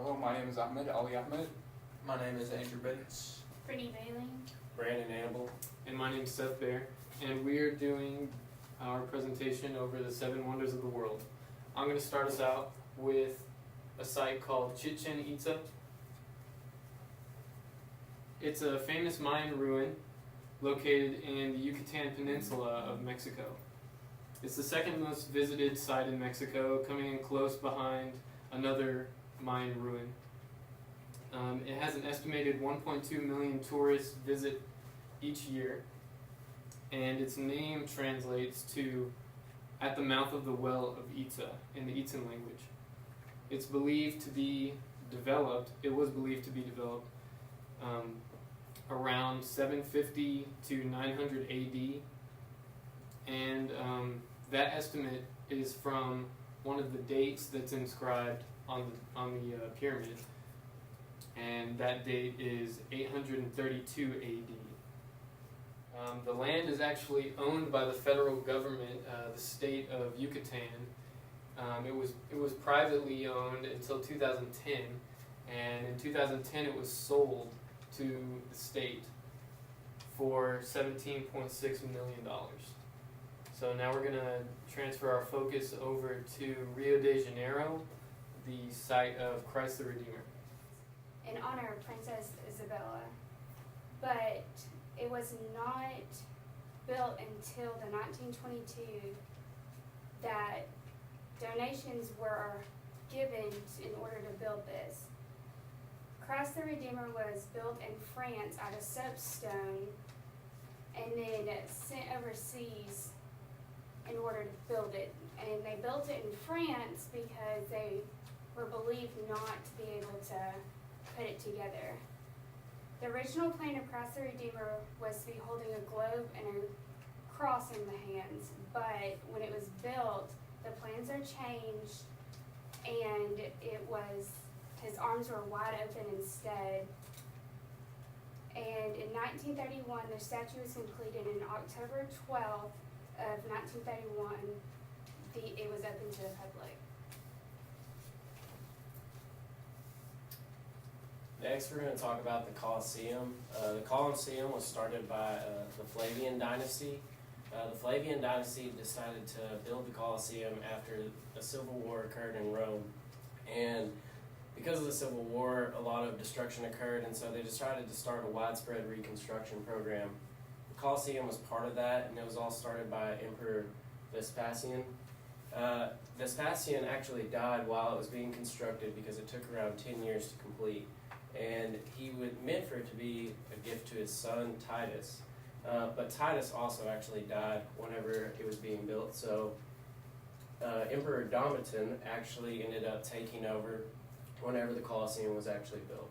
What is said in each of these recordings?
Hello, my name is Ali Ahmed. My name is Andrew Bates. Brittany Bailey. Brandon Annable. And my name's Seth Bear, and we are doing our presentation over the 7 wonders of the world. I'm going to start us out with a site called Chichen Itza. It's a famous Mayan ruin located in the Yucatan Peninsula of Mexico. It's the second most visited site in Mexico, coming in close behind another Mayan ruin. It has an estimated 1.2 million tourists visit each year, and its name translates to "at the mouth of the well of Itza" in the Itzan language. It was believed to be developed around 750 to 900 AD, and that estimate is from one of the dates that's inscribed on the pyramid, and that date is 832 AD. The land is actually owned by the federal government, the state of Yucatan. It was privately owned until 2010, and in 2010 it was sold to the state for $17.6 million. So now we're going to transfer our focus over to Rio de Janeiro, the site of Christ the Redeemer. In honor of Princess Isabella, but it was not built until the 1922 that donations were given in order to build this. Christ the Redeemer was built in France out of soapstone and then sent overseas in order to build it. And they built it in France because they were believed not to be able to put it together. The original plan of Christ the Redeemer was to be holding a globe and a cross in the hands, but when it was built, the plans are changed, and his arms were wide open instead. And in 1931, the statue was completed, and October 12th of 1931, it was open to the public. Next, we're going to talk about the Colosseum. The Colosseum was started by the Flavian dynasty. The Flavian dynasty decided to build the Colosseum after a civil war occurred in Rome. And because of the Civil War, a lot of destruction occurred, and so they decided to start a widespread reconstruction program. The Colosseum was part of that, and it was all started by Emperor Vespasian. Vespasian actually died while it was being constructed because it took around 10 years to complete. And he meant for it to be a gift to his son Titus. But Titus also actually died whenever it was being built, so Emperor Domitian actually ended up taking over whenever the Colosseum was actually built.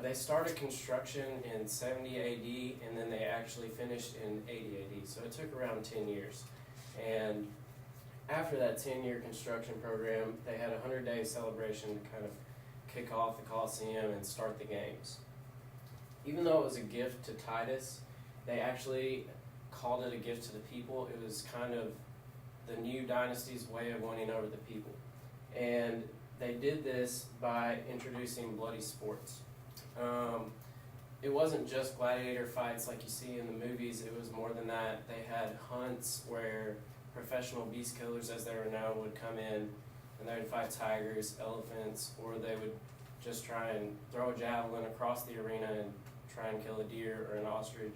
They started construction in 70 AD, and then they actually finished in 80 AD, so it took around 10 years. And after that 10-year construction program, they had a 100-day celebration to kind of kick off the Colosseum and start the games. Even though it was a gift to Titus, they actually called it a gift to the people. It was kind of the new dynasty's way of winning over the people. And they did this by introducing bloody sports. It wasn't just gladiator fights like you see in the movies. It was more than that. They had hunts where professional beast killers, as they were known, would come in and they would fight tigers, elephants, or they would just try and throw a javelin across the arena and try and kill a deer or an ostrich.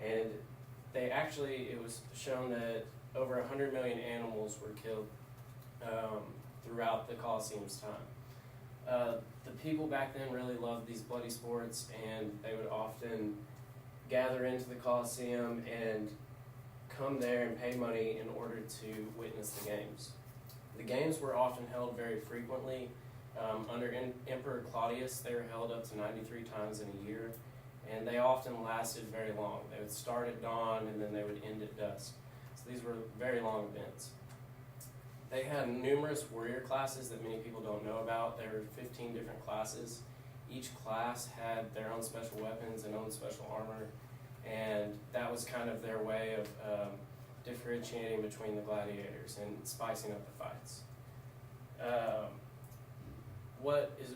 And it was shown that over 100 million animals were killed throughout the Colosseum's time. The people back then really loved these bloody sports, and they would often gather into the Colosseum and come there and pay money in order to witness the games. The games were often held very frequently. Under Emperor Claudius, they were held up to 93 times in a year, and they often lasted very long. They would start at dawn and then they would end at dusk. So these were very long events. They had numerous warrior classes that many people don't know about. There were 15 different classes. Each class had their own special weapons and own special armor, and that was kind of their way of differentiating between the gladiators and spicing up the fights.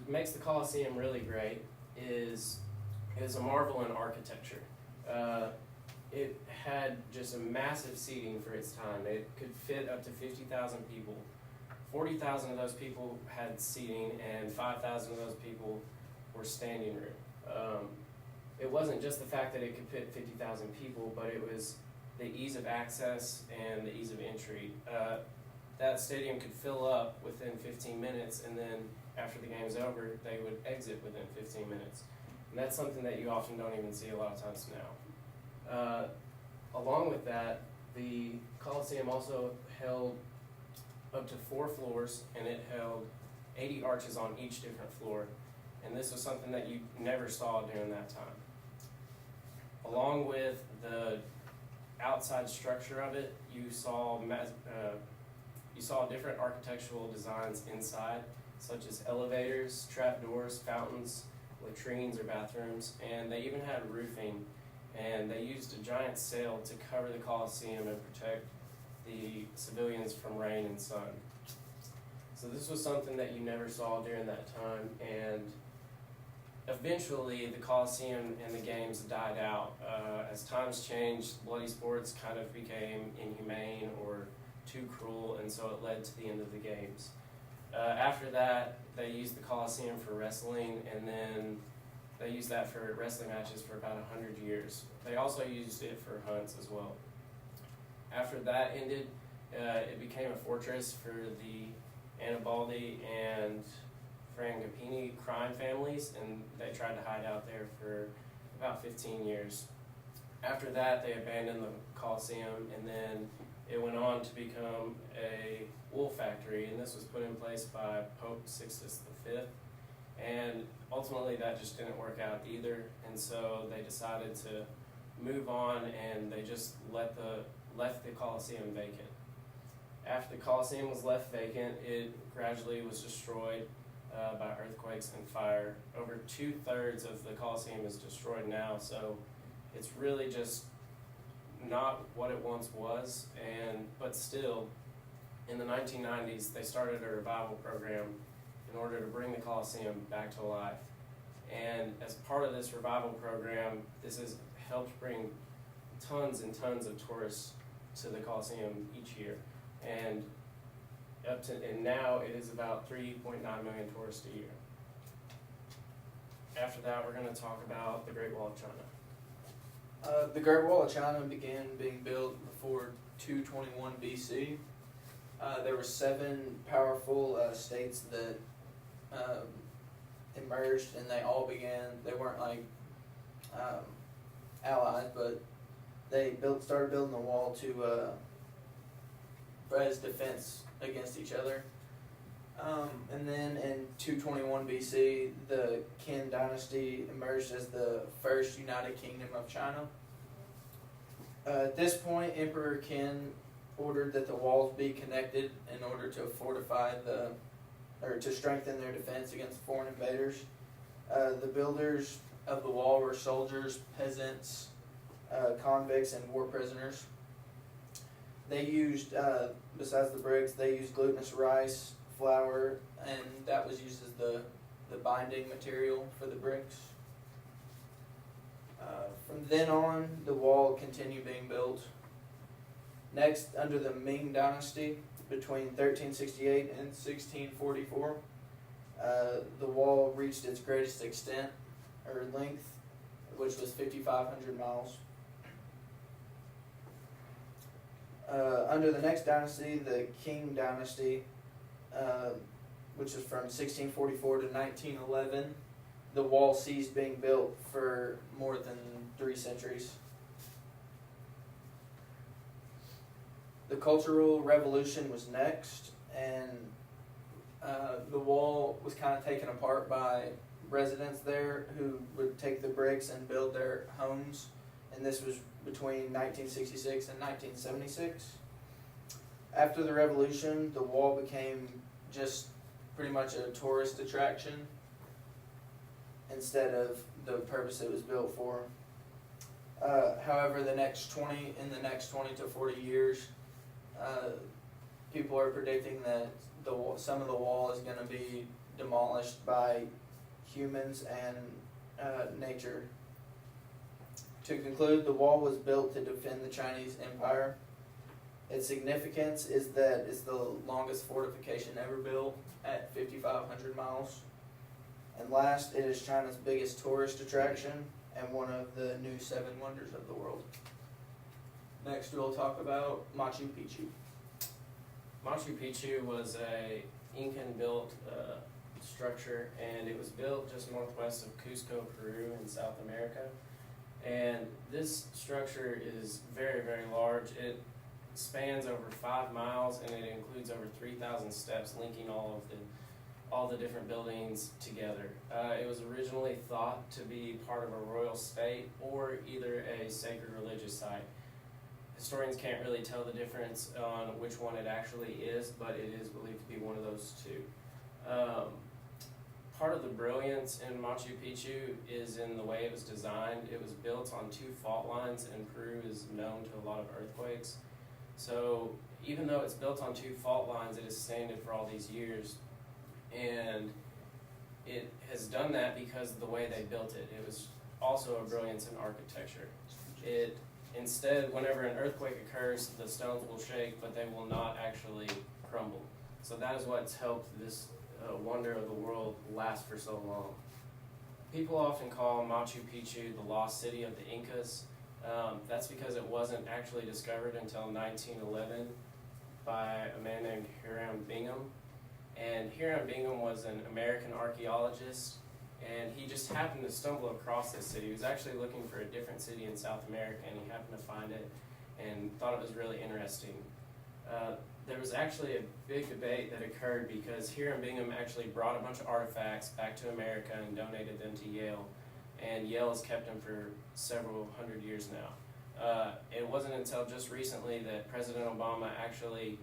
makes the Coliseum really great is a marvel in architecture. It had just a massive seating for its time. It could fit up to 50,000 people. 40,000 of those people had seating, and 5,000 of those people were standing room. It wasn't just the fact that it could fit 50,000 people, but it was the ease of access and the ease of entry. That stadium could fill up within 15 minutes, and then after the game's over, they would exit within 15 minutes. And that's something that you often don't even see a lot of times now. Along with that, the Coliseum also held up to 4 floors, and it held 80 arches on each different floor. And this was something that you never saw during that time. Along with the outside structure of it, you saw different architectural designs inside, such as elevators, trapdoors, fountains, latrines or bathrooms, and they even had roofing, and they used a giant sail to cover the Coliseum and protect the civilians from rain and sun. So this was something that you never saw during that time, and eventually the Coliseum and the games died out. As times changed, bloody sports kind of became inhumane or too cruel, and so it led to the end of the games. After that, they used the Coliseum for wrestling, and then they used that for wrestling matches for about 100 years. They also used it for hunts as well. After that ended, it became a fortress for the Annibaldi and Frangipani crime families, and they tried to hide out there for about 15 years. After that, they abandoned the Coliseum, and then it went on to become a wool factory, and this was put in place by Pope Sixtus V. And ultimately, that just didn't work out either, and so they decided to move on, and they just left the Coliseum vacant. After the Coliseum was left vacant, it gradually was destroyed by earthquakes and fire. Over 2/3 of the Coliseum is destroyed now, so it's really just not what it once was. But still, in the 1990s, they started a revival program in order to bring the Coliseum back to life. And as part of this revival program, this has helped bring tons and tons of tourists to the Coliseum each year. And now it is about 3.9 million tourists a year. After that, we're going to talk about the Great Wall of China. The Great Wall of China began being built before 221 BC. There were 7 powerful states that emerged, and they weren't like allies, but they started building the wall as defense against each other. And then in 221 BC, the Qin dynasty emerged as the first united kingdom of China. At this point, Emperor Qin ordered that the walls be connected in order to to strengthen their defense against foreign invaders. The builders of the wall were soldiers, peasants, convicts, and war prisoners. They used, besides the bricks, they used glutinous rice, flour, and that was used as the binding material for the bricks. From then on, the wall continued being built. Next, under the Ming Dynasty, between 1368 and 1644, the wall reached its greatest extent, or length, which was 5,500 miles. Under the next dynasty, the Qing Dynasty, which is from 1644 to 1911, the wall ceased being built for more than 3 centuries. The Cultural Revolution was next, and the wall was kind of taken apart by residents there who would take the bricks and build their homes, and this was between 1966 and 1976. After the revolution, the wall became just pretty much a tourist attraction instead of the purpose it was built for. However, in the next 20 to 40 years, people are predicting that some of the wall is going to be demolished by humans and nature. To conclude, the wall was built to defend the Chinese Empire. Its significance is that it's the longest fortification ever built at 5,500 miles. And last, it is China's biggest tourist attraction and one of the new 7 wonders of the world. Next, we'll talk about Machu Picchu. Machu Picchu was a Incan-built structure, and it was built just northwest of Cusco, Peru, in South America. And this structure is very, very large. It spans over 5 miles, and it includes over 3,000 steps linking all the different buildings together. It was originally thought to be part of a royal state or either a sacred religious site. Historians can't really tell the difference on which one it actually is, but it is believed to be one of those two. Part of the brilliance in Machu Picchu is in the way it was designed. It was built on 2 fault lines, and Peru is known to a lot of earthquakes. So even though it's built on 2 fault lines, it has sustained for all these years. And it has done that because of the way they built it. It was also a brilliance in architecture. Instead, whenever an earthquake occurs, the stones will shake, but they will not actually crumble. So that is what's helped this wonder of the world last for so long. People often call Machu Picchu the lost city of the Incas. That's because it wasn't actually discovered until 1911 by a man named Hiram Bingham. And Hiram Bingham was an American archaeologist, and he just happened to stumble across this city. He was actually looking for a different city in South America, and he happened to find it and thought it was really interesting. There was actually a big debate that occurred because Hiram Bingham actually brought a bunch of artifacts back to America and donated them to Yale, and Yale has kept them for several hundred years now. It wasn't until just recently that President Obama actually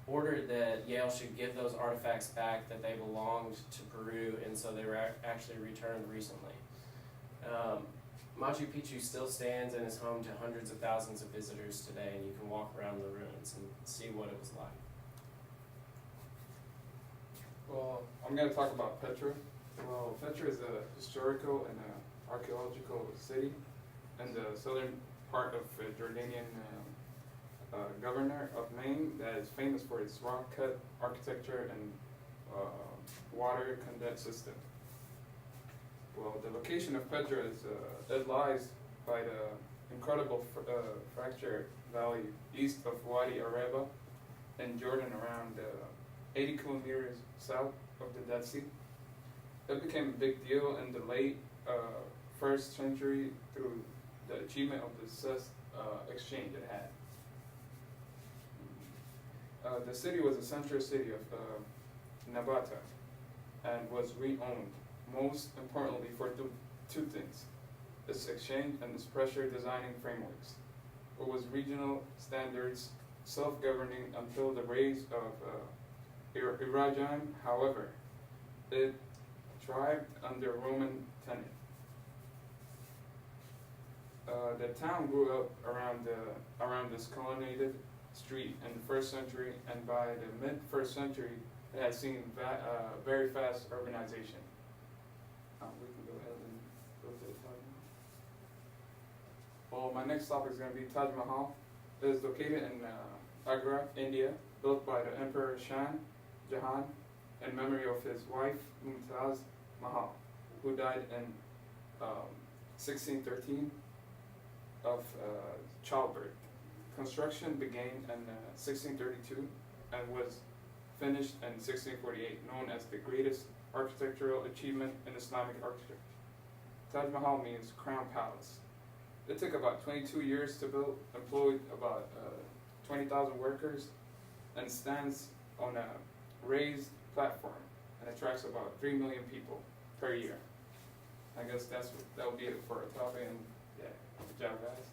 ordered that Yale should give those artifacts back, that they belonged to Peru, and so they were actually returned recently. Machu Picchu still stands and is home to hundreds of thousands of visitors today, and you can walk around the ruins and see what it was like. Well, I'm going to talk about Petra. Well, Petra is a historical and archaeological city in the southern part of Jordanian governor of Maine that is famous for its rock-cut architecture and water conduit system. Well, the location of Petra is it lies by the incredible fractured valley east of Wadi Araba in Jordan, around 80 kilometers south of the Dead Sea. It became a big deal in the late 1st century through the achievement of the Suez exchange it had. The city was a central city of Nabata and was re-owned, most importantly for two things: its exchange and its pressure designing frameworks. It was regional standards, self-governing until the rise of Irajan. However, it thrived under Roman tenure. The town grew up around this colonnaded street in the 1st century, and by the mid-1st century, it had seen very fast urbanization. We can go ahead and go to the Taj Mahal. Well, my next topic is going to be Taj Mahal. It is located in Agra, India, built by the Emperor Shah Jahan in memory of his wife Mumtaz Mahal, who died in 1613 of childbirth. Construction began in 1632 and was finished in 1648, known as the greatest architectural achievement in Islamic architecture. Taj Mahal means crown palace. It took about 22 years to build, employed about 20,000 workers, and stands on a raised platform and attracts about 3 million people per year. I guess that will be it for our topic, and yeah, good job guys.